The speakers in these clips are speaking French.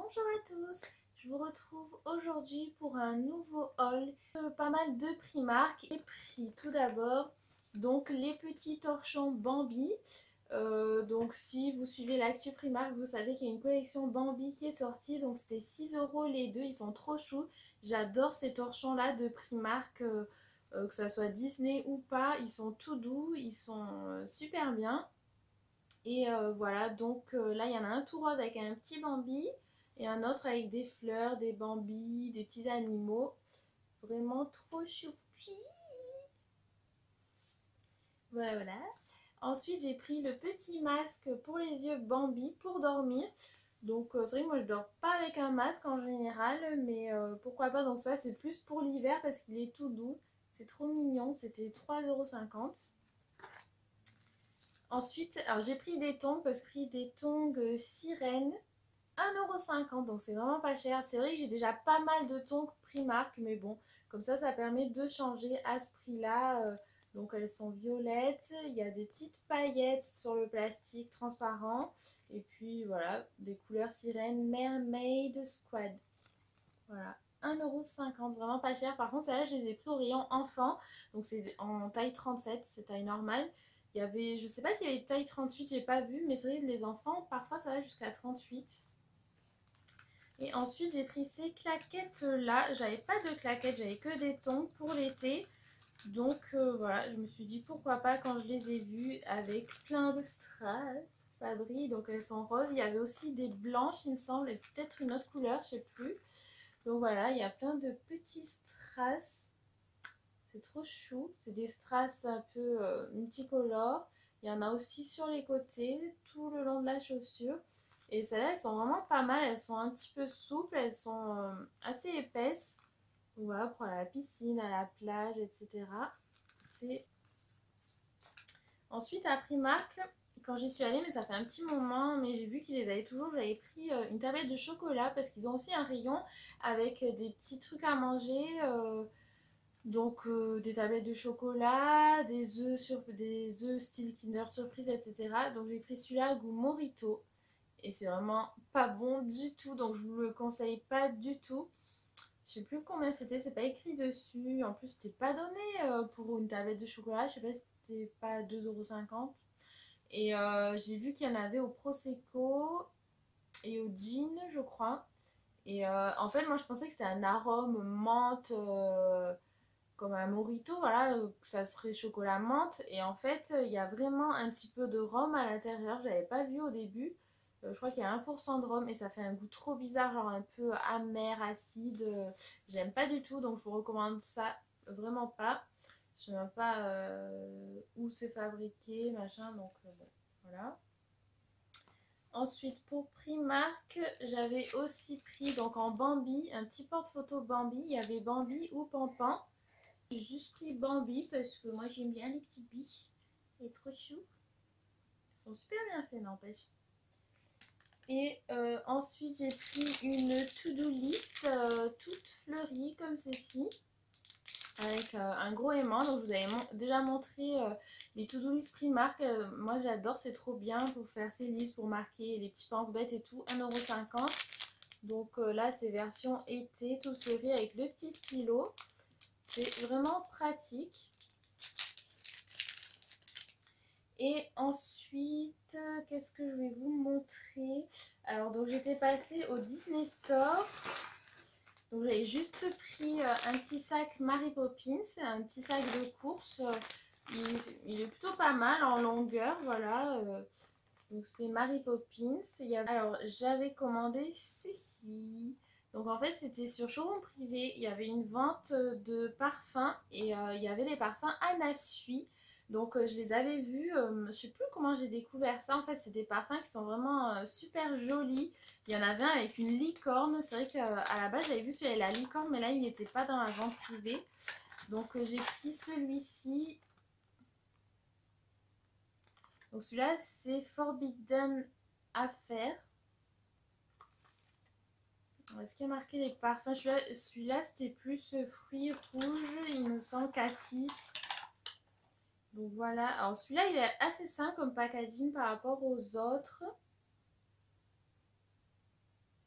Bonjour à tous, je vous retrouve aujourd'hui pour un nouveau haul de pas mal de Primark. J'ai pris tout d'abord donc les petits torchons Bambi. Donc si vous suivez l'actu Primark, vous savez qu'il y a une collection Bambi qui est sortie. Donc c'était 6 € les deux, ils sont trop choux. J'adore ces torchons là de Primark, que ça soit Disney ou pas. Ils sont tout doux, ils sont super bien. Et voilà, donc là il y en a un tout rose avec un petit Bambi et un autre avec des fleurs, des Bambis, des petits animaux. Vraiment trop choupi. Voilà, voilà. Ensuite j'ai pris le petit masque pour les yeux Bambi pour dormir. Donc c'est vrai que moi je dors pas avec un masque en général, mais pourquoi pas. Donc ça c'est plus pour l'hiver parce qu'il est tout doux. C'est trop mignon, c'était 3,50 €. Ensuite, alors j'ai pris des tongs parce que j'ai pris des tongs sirène 1,50 €, donc c'est vraiment pas cher. C'est vrai que j'ai déjà pas mal de tongs Primark, mais bon, comme ça permet de changer à ce prix-là. Donc elles sont violettes, il y a des petites paillettes sur le plastique transparent, et puis voilà, des couleurs sirène Mermaid Squad. Voilà, 1,50 €, vraiment pas cher. Par contre, celles-là, je les ai pris au rayon enfant, donc c'est en taille 37, c'est taille normale. Il y avait, je sais pas s'il y avait taille 38, j'ai pas vu, mais c'est vrai que les enfants, parfois ça va jusqu'à 38. Et ensuite, j'ai pris ces claquettes-là. J'avais pas de claquettes, j'avais que des tongs pour l'été. Donc voilà, je me suis dit pourquoi pas quand je les ai vues avec plein de strass. Ça brille, donc elles sont roses. Il y avait aussi des blanches, il me semble, et peut-être une autre couleur, je sais plus. Donc voilà, il y a plein de petits strass. C'est trop chou. C'est des strass un peu multicolores. Il y en a aussi sur les côtés, tout le long de la chaussure. Et celles-là, elles sont vraiment pas mal. Elles sont un petit peu souples, elles sont assez épaisses. Voilà, pour aller à la piscine, à la plage, etc. C'est... Ensuite, à Primark, quand j'y suis allée, mais ça fait un petit moment, mais j'ai vu qu'ils les avaient toujours, j'avais pris une tablette de chocolat parce qu'ils ont aussi un rayon avec des petits trucs à manger. Donc des tablettes de chocolat, des œufs style Kinder Surprise, etc. Donc j'ai pris celui-là goût Morito. Et c'est vraiment pas bon du tout, donc je vous le conseille pas du tout. Je sais plus combien c'était, c'est pas écrit dessus. En plus, c'était pas donné pour une tablette de chocolat. Je sais pas si c'était pas 2,50 €. Et j'ai vu qu'il y en avait au Prosecco et au Gin, je crois. Et en fait, moi je pensais que c'était un arôme menthe, comme un Morito, voilà, que ça serait chocolat menthe. Et en fait, il y a vraiment un petit peu de rhum à l'intérieur. J'avais pas vu au début. Je crois qu'il y a 1% de rhum et ça fait un goût trop bizarre, genre un peu amer, acide. J'aime pas du tout, donc je vous recommande ça vraiment pas. Je sais même pas où c'est fabriqué, machin, donc bon, voilà. Ensuite, pour Primark, j'avais aussi pris donc en Bambi, un petit porte-photo Bambi. Il y avait Bambi ou Pampan. J'ai juste pris Bambi parce que moi j'aime bien les petites biches. Elle est trop chou. Ils sont super bien faits, n'empêche. Et ensuite j'ai pris une to-do list toute fleurie comme ceci. Avec un gros aimant. Donc je vous avais déjà montré les to-do list Primark. Moi j'adore, c'est trop bien pour faire ces listes, pour marquer les petits pense-bêtes et tout. 1,50 €. Donc là c'est version été, tout fleuri avec le petit stylo. C'est vraiment pratique. Et ensuite, qu'est-ce que je vais vous montrer? Alors, donc j'étais passée au Disney Store. Donc j'avais juste pris un petit sac Mary Poppins, un petit sac de course. Il est plutôt pas mal en longueur, voilà. Donc c'est Mary Poppins. Alors j'avais commandé ceci. Donc en fait c'était sur showroom privé. Il y avait une vente de parfums et il y avait les parfums Anna Sui. Donc je les avais vus. Je sais plus comment j'ai découvert ça. En fait c'est des parfums qui sont vraiment super jolis. Il y en avait un avec une licorne. C'est vrai qu'à la base j'avais vu celui avec la licorne, mais là il n'était pas dans la vente privée. Donc j'ai pris celui-ci. Donc celui-là c'est Forbidden Affair. Est-ce qu'il y a marqué les parfums? Celui-là c'était plus fruits rouges, il me semble, cassis. Donc voilà. Alors celui-là il est assez sain comme packaging par rapport aux autres.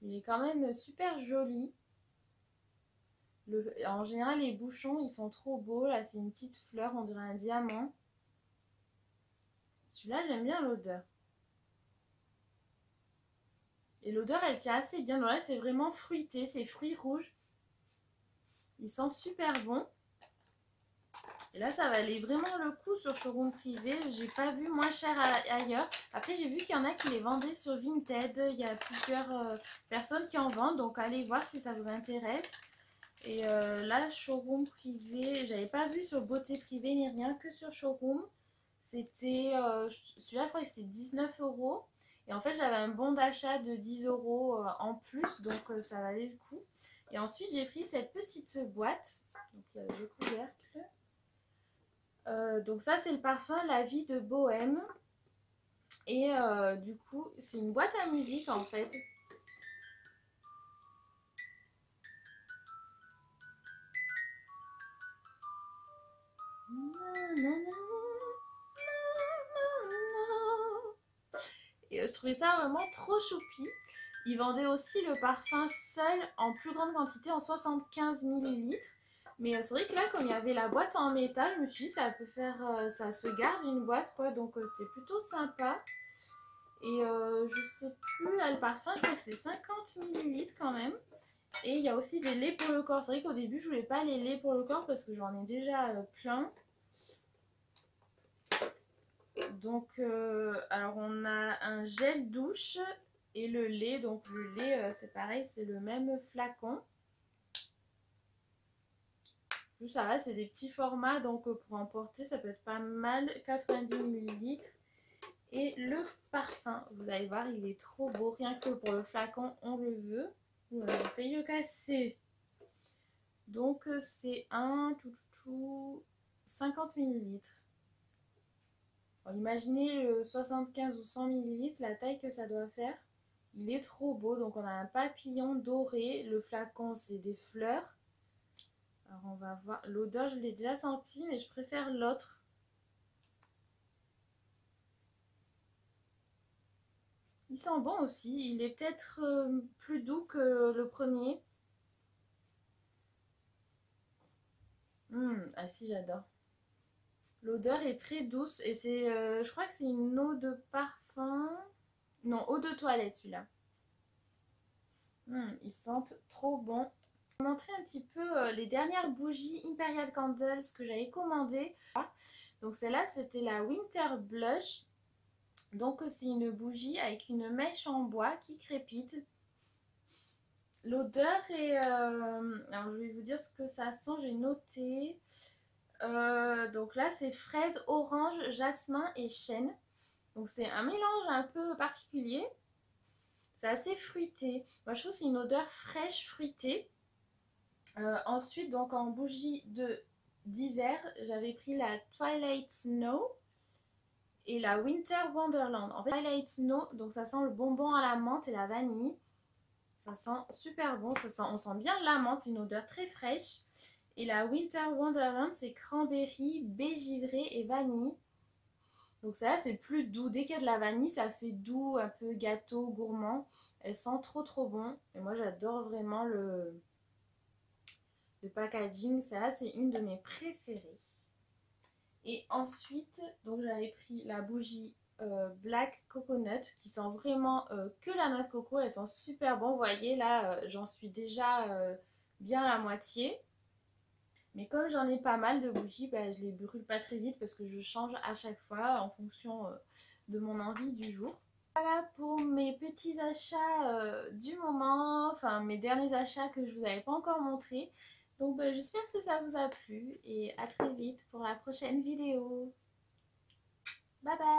Il est quand même super joli. En général, les bouchons, ils sont trop beaux. Là, c'est une petite fleur, on dirait un diamant. Celui-là, j'aime bien l'odeur. Et l'odeur, elle tient assez bien. Donc là, c'est vraiment fruité, c'est fruits rouges. Il sent super bon. Et là, ça valait vraiment le coup sur showroom privé. J'ai pas vu moins cher ailleurs. Après, j'ai vu qu'il y en a qui les vendaient sur Vinted. Il y a plusieurs personnes qui en vendent. Donc, allez voir si ça vous intéresse. Et là, showroom privé, j'avais pas vu sur beauté privée ni rien, que sur showroom. C'était, celui-là, je crois que c'était 19 euros. Et en fait, j'avais un bon d'achat de 10 euros en plus. Donc, ça valait le coup. Et ensuite, j'ai pris cette petite boîte. Donc, il y a le couvercle. Donc ça c'est le parfum La Vie de Bohème et du coup c'est une boîte à musique en fait. Et je trouvais ça vraiment trop choupi. Ils vendaient aussi le parfum seul en plus grande quantité en 75 millilitres. Mais c'est vrai que là, comme il y avait la boîte en métal, je me suis dit ça peut faire, ça se garde une boîte quoi, donc c'était plutôt sympa. Et je sais plus, là le parfum, je crois que c'est 50 millilitres quand même. Et il y a aussi des laits pour le corps. C'est vrai qu'au début, je voulais pas les laits pour le corps parce que j'en ai déjà plein. Donc, alors on a un gel douche et le lait. Donc le lait, c'est pareil, c'est le même flacon. Plus ça va, c'est des petits formats, donc pour emporter, ça peut être pas mal. 90 millilitres. Et le parfum, vous allez voir, il est trop beau. Rien que pour le flacon, on le veut. On a failli le casser. Donc c'est un 50 millilitres. Bon, imaginez le 75 ou 100 millilitres, la taille que ça doit faire. Il est trop beau. Donc on a un papillon doré. Le flacon, c'est des fleurs. Alors on va voir. L'odeur, je l'ai déjà sentie, mais je préfère l'autre. Il sent bon aussi. Il est peut-être plus doux que le premier. Ah si, j'adore. L'odeur est très douce et c'est, je crois que c'est une eau de parfum. Non, eau de toilette celui-là. Ils sentent trop bon. Je vais vous montrer un petit peu les dernières bougies Imperial Candles que j'avais commandées. Donc celle-là, c'était la Winter Blush. Donc c'est une bougie avec une mèche en bois qui crépite. L'odeur est... alors je vais vous dire ce que ça sent, j'ai noté. Donc là, c'est fraise, orange, jasmin et chêne. Donc c'est un mélange un peu particulier. C'est assez fruité. Moi, je trouve que c'est une odeur fraîche, fruitée. Ensuite, donc en bougie d'hiver, j'avais pris la Twilight Snow et la Winter Wonderland. En fait, Twilight Snow, donc ça sent le bonbon à la menthe et la vanille. Ça sent super bon. On sent bien la menthe, c'est une odeur très fraîche. Et la Winter Wonderland, c'est cranberry, baie givrée et vanille. Donc ça, c'est plus doux. Dès qu'il y a de la vanille, ça fait doux, un peu gâteau, gourmand. Elle sent trop trop bon. Et moi, j'adore vraiment le packaging. Celle-là, c'est une de mes préférées. Et ensuite, donc j'avais pris la bougie Black Coconut qui sent vraiment que la noix de coco. Elle sent super bon. Vous voyez, là, j'en suis déjà bien à la moitié. Mais comme j'en ai pas mal de bougies, bah, je les brûle pas très vite parce que je change à chaque fois en fonction de mon envie du jour. Voilà pour mes petits achats du moment, enfin mes derniers achats que je vous avais pas encore montré. Donc bah, j'espère que ça vous a plu et à très vite pour la prochaine vidéo. Bye bye!